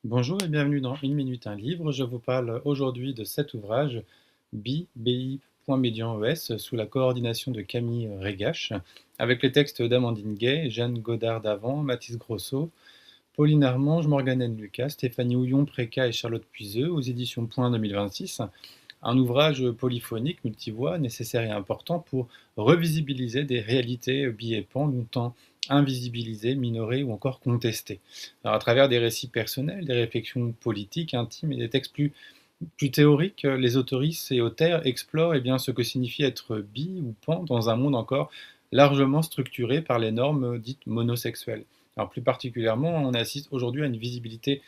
Bonjour et bienvenue dans Une minute un livre. Je vous parle aujourd'hui de cet ouvrage, BI.Médian-ES, sous la coordination de Camille Régache, avec les textes d'Amandine Gay, Jeanne Godard-Davant, Mathis Grosso, Pauline Armange, Morgane Lucas, Stéphanie Houillon-Préca et Charlotte Puiseux, aux éditions Point 2026. Un ouvrage polyphonique, multivoix, nécessaire et important pour revisibiliser des réalités bi et pan longtemps invisibilisées, minorées ou encore contestées. Alors, à travers des récits personnels, des réflexions politiques, intimes et des textes plus théoriques, les autoristes et auteurs explorent bien, ce que signifie être bi ou pan dans un monde encore largement structuré par les normes dites monosexuelles. Alors plus particulièrement, on assiste aujourd'hui à une visibilité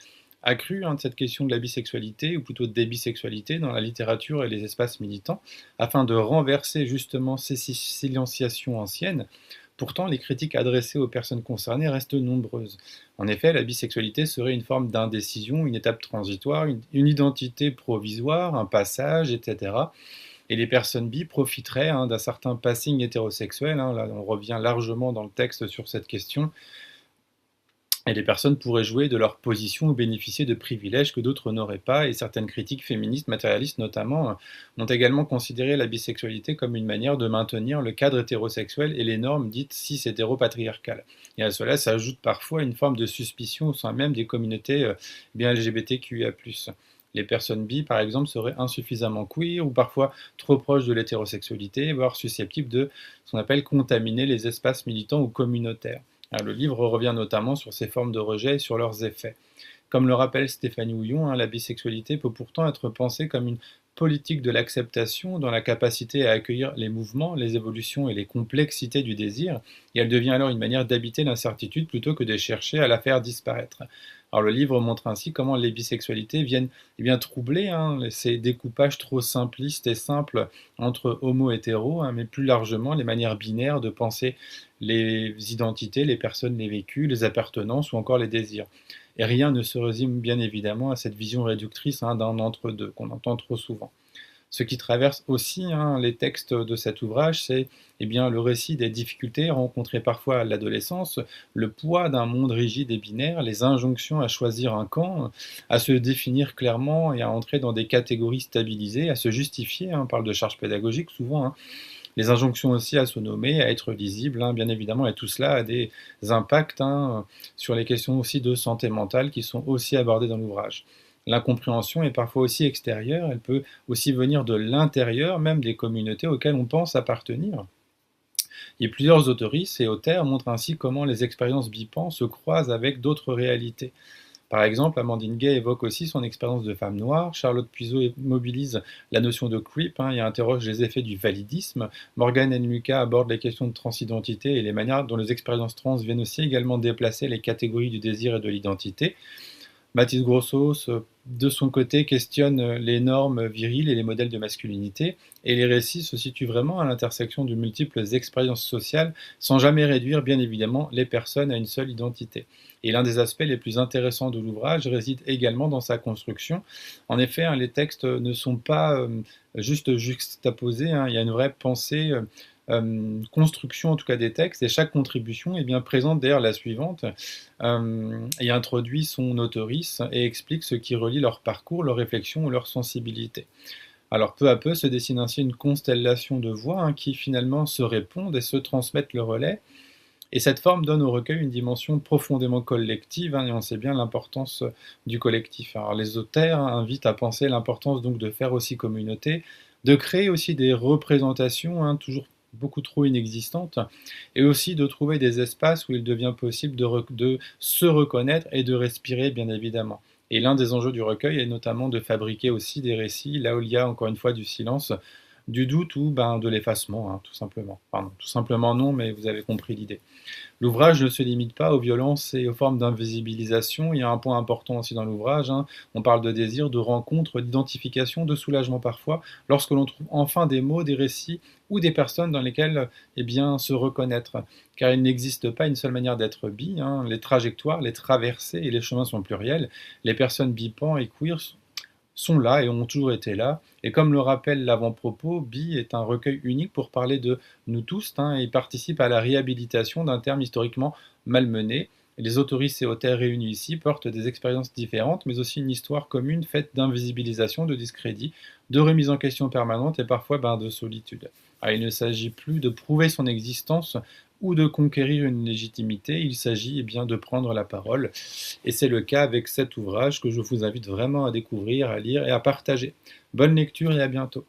accrue de cette question de la bisexualité, ou plutôt des bisexualités, dans la littérature et les espaces militants, afin de renverser justement ces silenciations anciennes. Pourtant, les critiques adressées aux personnes concernées restent nombreuses. En effet, la bisexualité serait une forme d'indécision, une étape transitoire, une identité provisoire, un passage, etc. Et les personnes bi profiteraient d'un certain passing hétérosexuel. Là, on revient largement dans le texte sur cette question. Et les personnes pourraient jouer de leur position ou bénéficier de privilèges que d'autres n'auraient pas, et certaines critiques féministes, matérialistes notamment, ont également considéré la bisexualité comme une manière de maintenir le cadre hétérosexuel et les normes dites cis-hétéropatriarcales. Et à cela s'ajoute parfois une forme de suspicion au sein même des communautés bien LGBTQIA+. Les personnes bi, par exemple, seraient insuffisamment queer ou parfois trop proches de l'hétérosexualité, voire susceptibles de ce qu'on appelle contaminer les espaces militants ou communautaires. Le livre revient notamment sur ces formes de rejet et sur leurs effets. Comme le rappelle Stéphanie Houillon, la bisexualité peut pourtant être pensée comme une politique de l'acceptation dans la capacité à accueillir les mouvements, les évolutions et les complexités du désir, et elle devient alors une manière d'habiter l'incertitude plutôt que de chercher à la faire disparaître. Alors le livre montre ainsi comment les bisexualités viennent bien troubler ces découpages trop simplistes et simples entre homo-hétéro, mais plus largement les manières binaires de penser les identités, les personnes, les vécus, les appartenances ou encore les désirs. Et rien ne se résume bien évidemment à cette vision réductrice d'un entre-deux qu'on entend trop souvent. Ce qui traverse aussi les textes de cet ouvrage, c'est bien le récit des difficultés rencontrées parfois à l'adolescence, le poids d'un monde rigide et binaire, les injonctions à choisir un camp, à se définir clairement et à entrer dans des catégories stabilisées, à se justifier, on parle de charge pédagogique souvent, les injonctions aussi à se nommer, à être visible, bien évidemment, et tout cela a des impacts sur les questions aussi de santé mentale qui sont aussi abordées dans l'ouvrage. L'incompréhension est parfois aussi extérieure, elle peut aussi venir de l'intérieur, même des communautés auxquelles on pense appartenir. Et plusieurs autoristes et auteurs montrent ainsi comment les expériences BIPAN se croisent avec d'autres réalités. Par exemple, Amandine Gay évoque aussi son expérience de femme noire, Charlotte Puiseux mobilise la notion de creep et interroge les effets du validisme, Morgane Lucas aborde les questions de transidentité et les manières dont les expériences trans viennent aussi également déplacer les catégories du désir et de l'identité. Mathis Grossos, de son côté, questionne les normes viriles et les modèles de masculinité, et les récits se situent vraiment à l'intersection de multiples expériences sociales, sans jamais réduire, bien évidemment, les personnes à une seule identité. Et l'un des aspects les plus intéressants de l'ouvrage réside également dans sa construction. En effet, les textes ne sont pas juste juxtaposés, il y a une vraie pensée construction en tout cas des textes, et chaque contribution est bien présente d'ailleurs la suivante, et introduit son autrice et explique ce qui relie leur parcours, leur réflexion ou leur sensibilité. Alors peu à peu se dessine ainsi une constellation de voix qui finalement se répondent et se transmettent le relais, et cette forme donne au recueil une dimension profondément collective, et on sait bien l'importance du collectif. Alors les auteurs invitent à penser l'importance donc de faire aussi communauté, de créer aussi des représentations toujours beaucoup trop inexistantes, et aussi de trouver des espaces où il devient possible de se reconnaître et de respirer, bien évidemment. Et l'un des enjeux du recueil est notamment de fabriquer aussi des récits là où il y a encore une fois du silence, du doute ou de l'effacement, tout simplement. Pardon, tout simplement non, mais vous avez compris l'idée. L'ouvrage ne se limite pas aux violences et aux formes d'invisibilisation. Il y a un point important aussi dans l'ouvrage. On parle de désir, de rencontre, d'identification, de soulagement parfois, lorsque l'on trouve enfin des mots, des récits ou des personnes dans lesquelles se reconnaître. Car il n'existe pas une seule manière d'être bi. Les trajectoires, les traversées et les chemins sont pluriels. Les personnes bipan et queer sont là et ont toujours été là. Et comme le rappelle l'avant-propos, Bi est un recueil unique pour parler de nous tous, et participe à la réhabilitation d'un terme historiquement malmené. Et les autoristes et auteurs réunis ici portent des expériences différentes, mais aussi une histoire commune faite d'invisibilisation, de discrédit, de remise en question permanente et parfois de solitude. Il ne s'agit plus de prouver son existence ou de conquérir une légitimité, il s'agit bien de prendre la parole. Et c'est le cas avec cet ouvrage que je vous invite vraiment à découvrir, à lire et à partager. Bonne lecture et à bientôt.